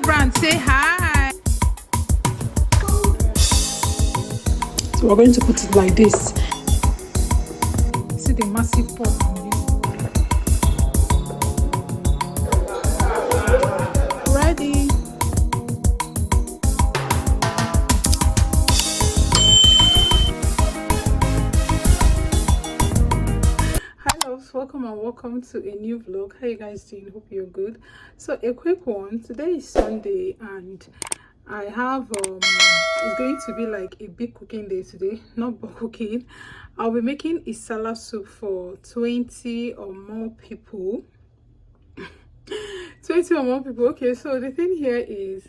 Brand, say hi. So we're going to put it like this. See the massive pot. Ready. Hi loves, welcome and welcome to a new vlog. How you guys doing? Hope you're good. So a quick one. Today is Sunday and I have it's going to be like a big cooking day today. Not bulk cooking. I'll be making Nsala soup for 20 or more people. 20 or more people. Okay, so the thing here is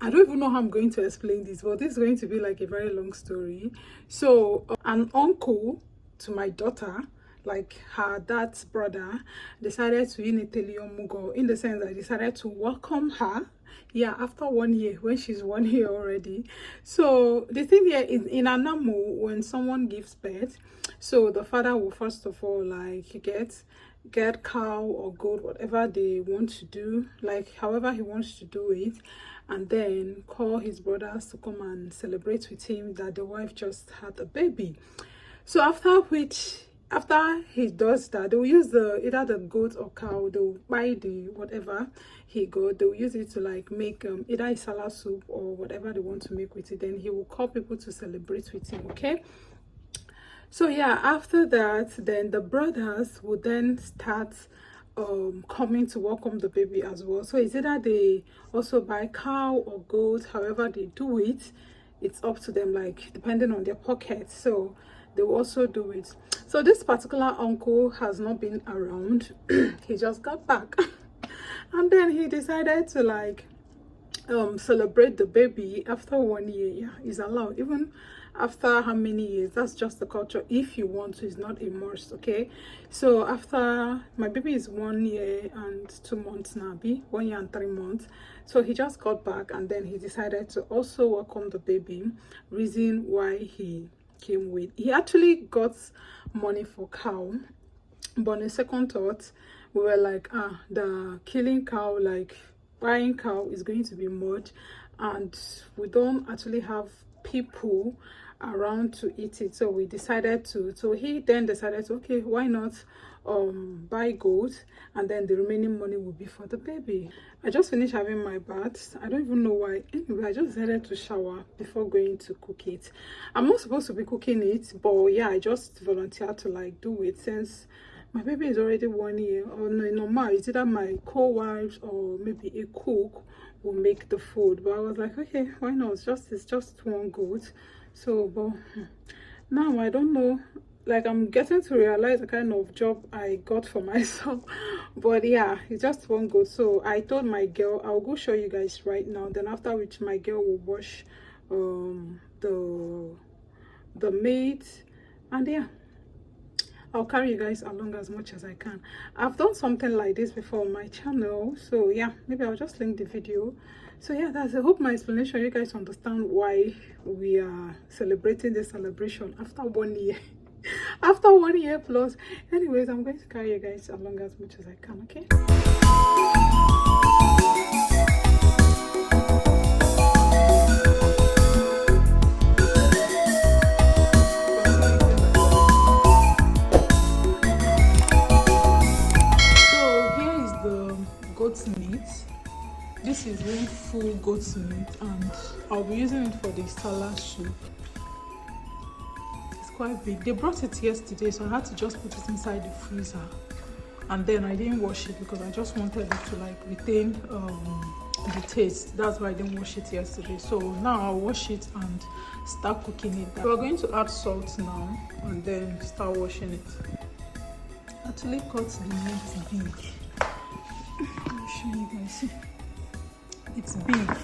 I don't even know how I'm going to explain this, but this is going to be like a very long story. So an uncle to my daughter, like her dad's brother, decided to mugo, in the sense that I decided to welcome her, yeah, after 1 year, when she's 1 year already. So the thing here is in Anam, when someone gives birth, so the father will first of all like get cow or goat, whatever they want to do, like however he wants to do it, and then call his brothers to come and celebrate with him that the wife just had a baby. So after he does that, they'll use either the goat or cow, they'll buy the whatever he got, they'll use it to like make either Nsala soup or whatever they want to make with it. Then he will call people to celebrate with him. Okay, so yeah, after that, then the brothers would then start coming to welcome the baby as well. So it's either they also buy cow or goat, however they do it, it's up to them, like depending on their pocket. So they will also do it. So this particular uncle has not been around. He just got back and then he decided to like celebrate the baby after 1 year. Yeah, is allowed even after how many years, that's just the culture. If you want to, it's not a must. Okay, so after my baby is 1 year and 2 months now, 1 year and 3 months, so he just got back and then he decided to also welcome the baby. Reason why he came with, he actually got money for cow, but on a second thought we were like, the killing cow, like buying cow, is going to be much and we don't actually have people around to eat it. So we decided to, so he then decided to, okay, why not buy goat, and then the remaining money will be for the baby. I just finished having my bath. I don't even know why. Anyway, I just decided to shower before going to cook it. I'm not supposed to be cooking it, but yeah, I just volunteered to like do it since my baby is already 1 year. Or no, normal, it's either my co-wives or maybe a cook will make the food. But I was like, okay, why not? It's just one goat. So but now I don't know, like I'm getting to realize the kind of job I got for myself. But yeah, it's just one goat. So I told my girl I'll go show you guys right now, then after which my girl will wash the meat, and yeah, I'll carry you guys along as much as I can. I've done something like this before on my channel, so yeah, maybe I'll just link the video. So yeah, that's, I hope my explanation, you guys understand why we are celebrating this celebration after 1 year. After 1 year plus. Anyways, I'm going to carry you guys along as much as I can. Okay, goat's meat. This is really full goat's meat and I'll be using it for the Nsala soup. It's quite big. They brought it yesterday, so I had to just put it inside the freezer, and then I didn't wash it because I just wanted it to like retain the taste. That's why I didn't wash it yesterday. So now I'll wash it and start cooking it. We're going to add salt now and then start washing it. Actually cut the meat big. I'll show you guys. See, it's big.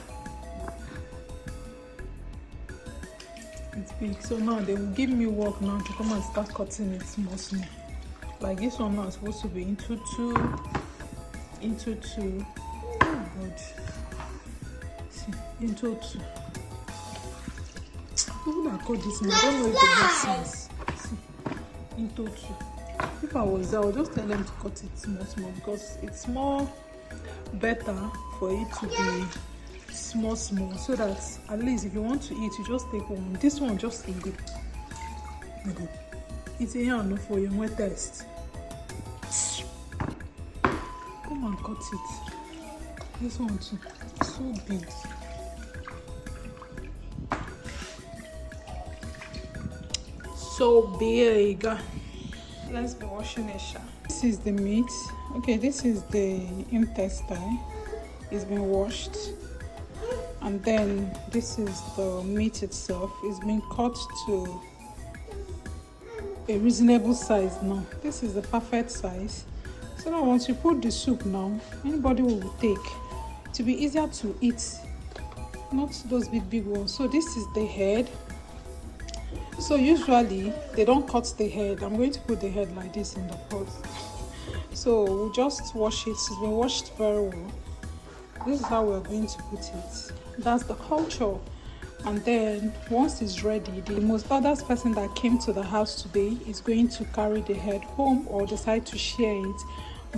It's big. So now they will give me work now to come and start cutting it small. Like this one now is supposed to be into two. Oh god. See, into two. Who would I cut this one? I don't know if it makes sense. See, into two. If I was there, I would just tell them to cut it small because it's more better for it to be small so that at least if you want to eat, you just take one. This one just eat good. It's a no for your wet test. Come and cut it. This one too, so big. So big. Let's be washing it. This is the meat. Okay, this is the intestine. It's been washed. And then this is the meat itself. It's been cut to a reasonable size now. This is the perfect size. So now once you put the soup now, anybody will take. To be easier to eat, not those big ones. So this is the head. So usually they don't cut the head. I'm going to put the head like this in the pot. So we'll just wash it. It's been washed very well. This is how we're going to put it. That's the culture. And then once it's ready, the most oldest person that came to the house today is going to carry the head home or decide to share it.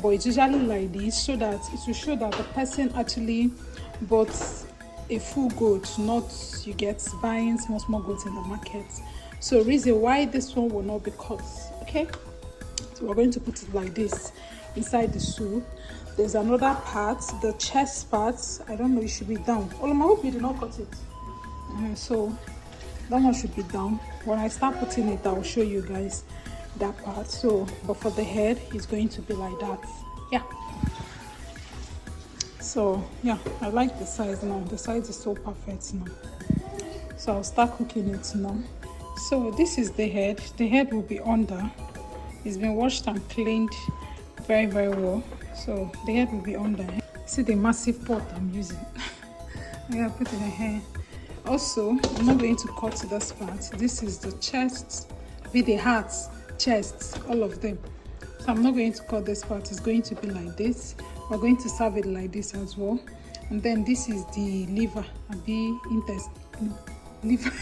But it's usually like this so that it will show that the person actually bought a full goat, not you get buying small goats in the market. So reason why this one will not be cut. Okay, so we're going to put it like this inside the soup. There's another part, the chest part. I don't know, it should be down. I hope you did not cut it. So that one should be down. When I start putting it, I will show you guys that part. So but for the head, it's going to be like that. Yeah, so yeah, I like the size now. The size is so perfect now. So I'll start cooking it now. So this is the head. The head will be under. It's been washed and cleaned very well. So the head will be under. See the massive pot I'm using. I gotta put in the hair. Also, I'm not going to cut this part. This is the chest with the hearts, chests, all of them. So I'm not going to cut this part. It's going to be like this. We're going to serve it like this as well. And then this is the liver, liver.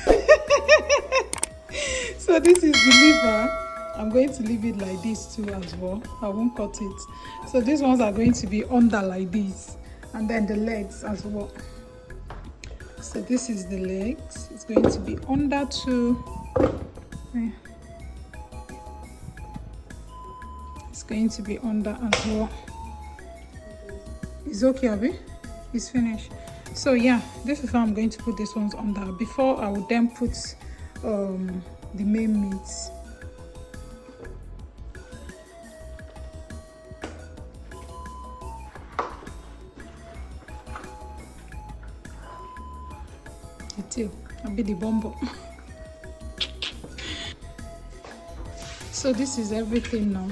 So this is the liver. I'm going to leave it like this too as well. I won't cut it. So these ones are going to be under like this. And then the legs as well. So this is the legs. It's going to be under too. It's going to be under as well. It's okay, Abby? It's finished. So yeah, this is how I'm going to put these ones under. Before I would then put the main meats. I'll be the bumbo. So this is everything now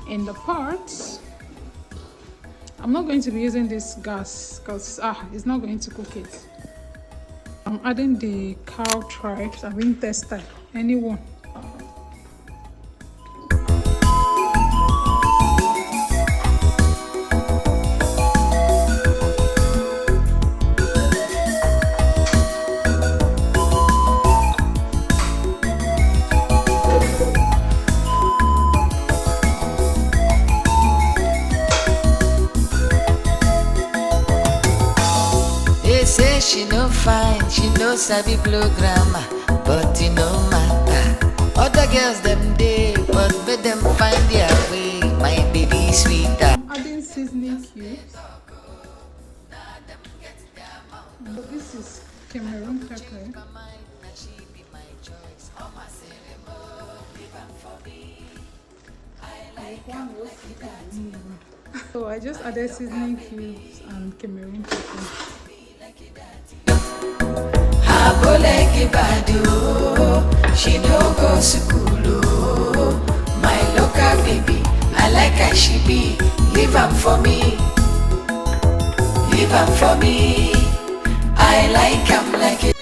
in the pots. I'm not going to be using this gas because it's not going to cook it. I'm adding the cow tribes. I mean tester anyone. She no fine, she no sabi blow grammar, but it no matter. Other girls them day, but make them find their way. My baby sweeter. I'm adding seasoning cubes. But this is Cameroon pepper. So I just added seasoning cubes and Cameroon pepper. She no go school, my local baby. I like how she be. Leave am for me. Leave am for me. I like am like it.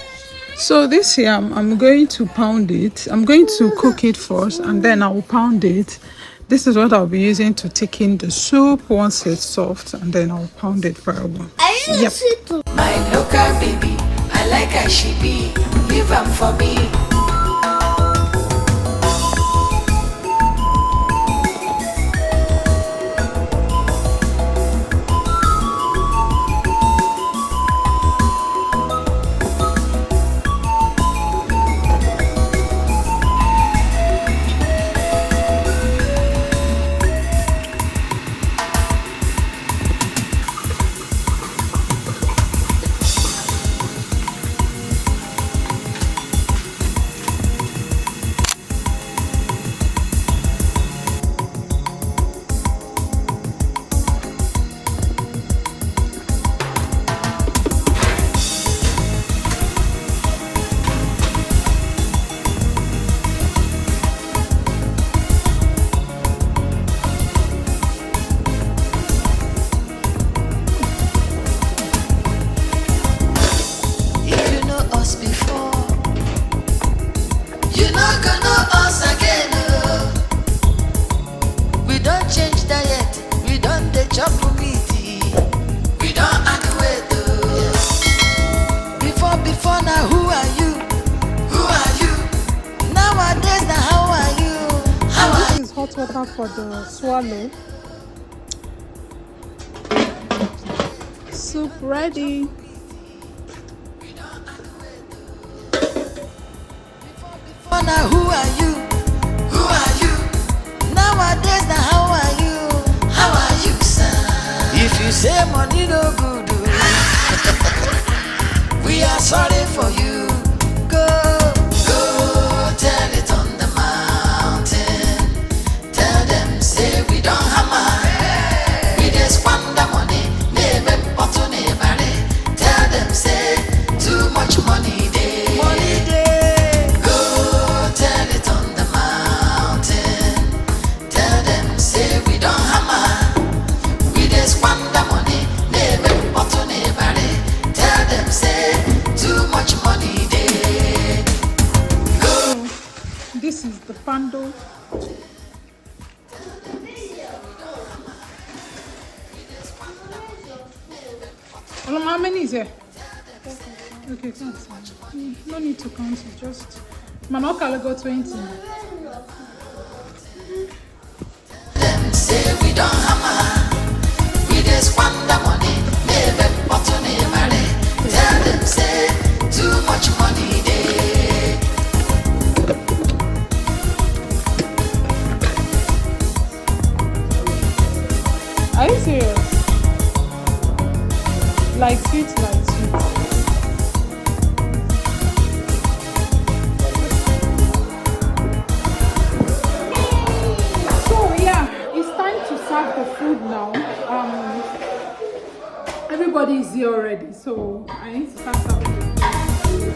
So this here, I'm going to pound it. I'm going to cook it first, and then I will pound it. This is what I'll be using to thicken the soup once it's soft, and then I'll pound it very well. Yep. My local baby. I like how she be. Leave am for me. water for the swallow. Soup ready. Oh, now who are you? Who are you? Nowadays, now how are you? How are you, son? If you say money no good, we are sorry for you. Go, go, tell it on the mountain. Tell them, say we don't hammer. We just squander money. Never bought on everybody. Tell them, say too much money day. Money day. Go, tell it on the mountain. Tell them, say we don't hammer. We just squander money. Never bought on everybody. Tell them, say too much money day. Go. This is the pando. How many is there? Okay, count. No need to count it, just Manokala got 20. Them say we don't hammer. We just squander money. Never bought on everybody. Tell them, say too much money day. Are you serious? Like sweet, like sweet. So yeah, it's time to serve the food now. Everybody is here already, so I need to start serving the food.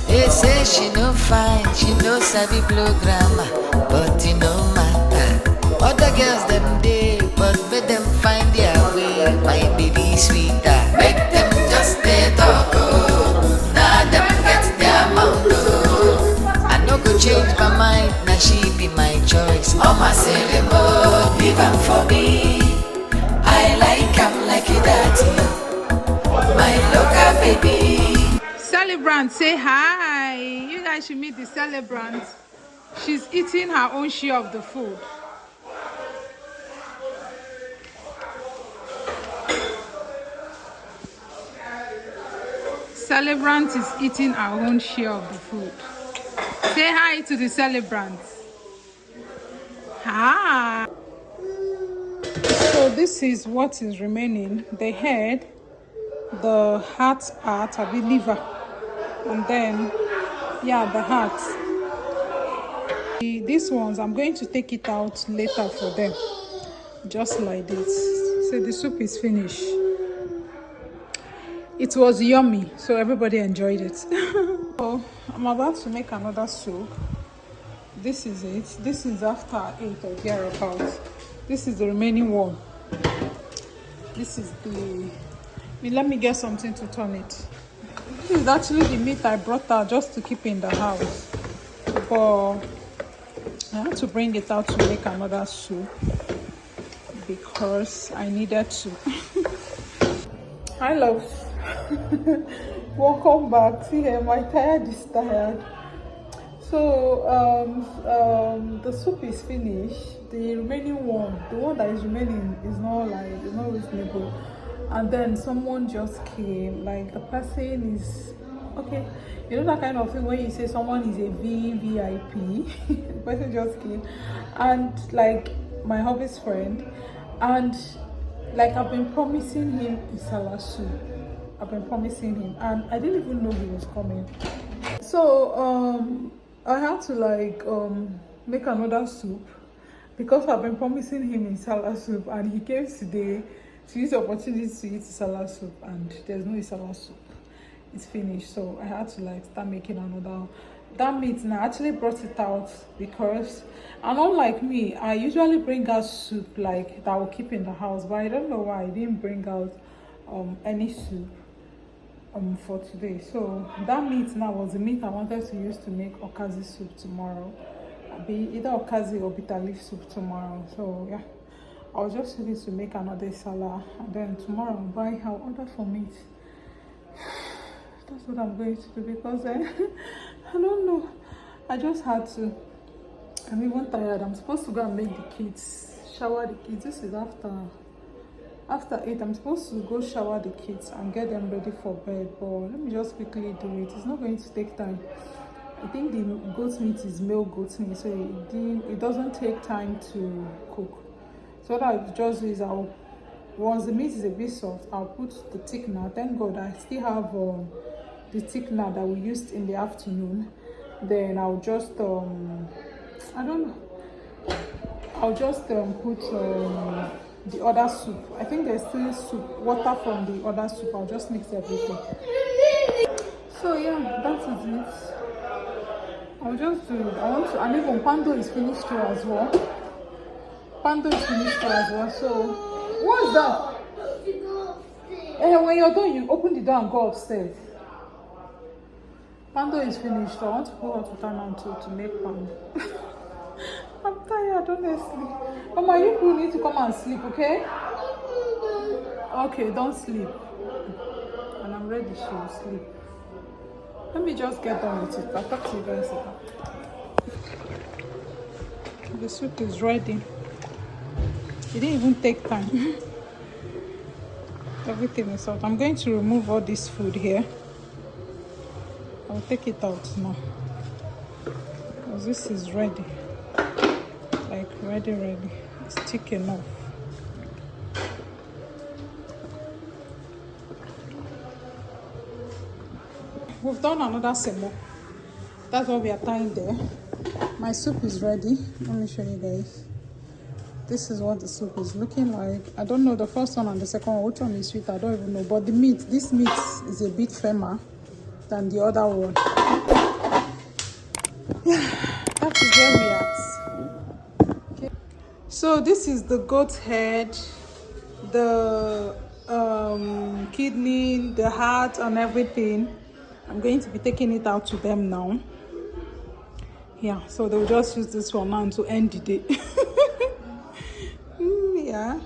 They say she no fine, she no sabi blow grammar, but it no matter. Other girls them day, but make them find their way. My baby sweeter, make them just stay talk. Oh, now them get their mouth. Oh, I no go change my mind, now she be my choice. Oh my ceremony, leave 'em for me. I like 'em like a daddy, my local baby. Celebrant, say hi. You guys should meet the celebrant. She's eating her own share of the food. Celebrant is eating her own share of the food. Say hi to the celebrant. Hi. So this is what is remaining. The head, the heart part, I believe liver, and then yeah, the heart. These ones I'm going to take it out later for them, just like this. So the soup is finished. It was yummy, so everybody enjoyed it. So I'm about to make another soup. This is it. This is after I ate or thereabouts. This is the remaining one. This is the. Let me get something to turn it. This is actually the meat I brought out just to keep in the house, but I had to bring it out to make another soup because I needed to. Hi love. Welcome back. See here, my tired is tired. So the soup is finished. The remaining one, the one that is remaining, is not reasonable. And then someone just came. Like the person is okay. You know that kind of thing when you say someone is a VIP. The person just came, and like my hobby's friend, and like I've been promising him Nsala soup. I've been promising him, and I didn't even know he was coming. So I had to like make another soup because I've been promising him Nsala soup, and he came today to use the opportunity to eat Nsala soup, and there's no Nsala soup. It's finished, so I had to like start making another that meat now, I actually brought it out because, and unlike me, I usually bring out soup like that I will keep in the house, but I don't know why I didn't bring out any soup for today. So that meat now was the meat I wanted to use to make okazi soup tomorrow. Be either okazi or bitter leaf soup tomorrow. So yeah, I'll just use it to make another salad, and then tomorrow I'll order for meat. That's what I'm going to do because I don't know. I just had to. I'm even tired. I'm supposed to go and make the kids, shower the kids. This is after 8. I'm supposed to go shower the kids and get them ready for bed. But let me just quickly do it. It's not going to take time. I think the goat meat is male goat meat, so it doesn't take time to cook. So what I'll just do is once the meat is a bit soft, I'll put the thickener. Thank God I still have the thickener that we used in the afternoon. Then I'll just I don't know. I'll just put the other soup. I think there's still soup, water from the other soup. I'll just mix everything. So yeah, that is it. I'll just do it. And even Pando is finished too as well. So what's that? When you're done, you open the door and go upstairs. Pando is finished. I want to go out with Anam to make Pando. I'm tired, honestly. Mama, you people need to come and sleep, okay? Okay, don't sleep. And I'm ready, she will sleep. Let me just get done with it. I'll talk to you guys later. The soup is ready. It didn't even take time. Everything is out. I'm going to remove all this food here. I'll take it out now. Because this is ready. Like ready. It's thick enough. We've done another semo. That's what we are tying there. My soup is ready. Let me show you guys. This is what the soup is looking like. I don't know the first one and the second one. Which one is sweet? I don't even know. But this meat is a bit firmer than the other one. Yeah, that is where we are. Okay. So this is the goat head, the kidney, the heart, and everything. I'm going to be taking it out to them now. Yeah, so they'll just use this one now to end the day. Yeah.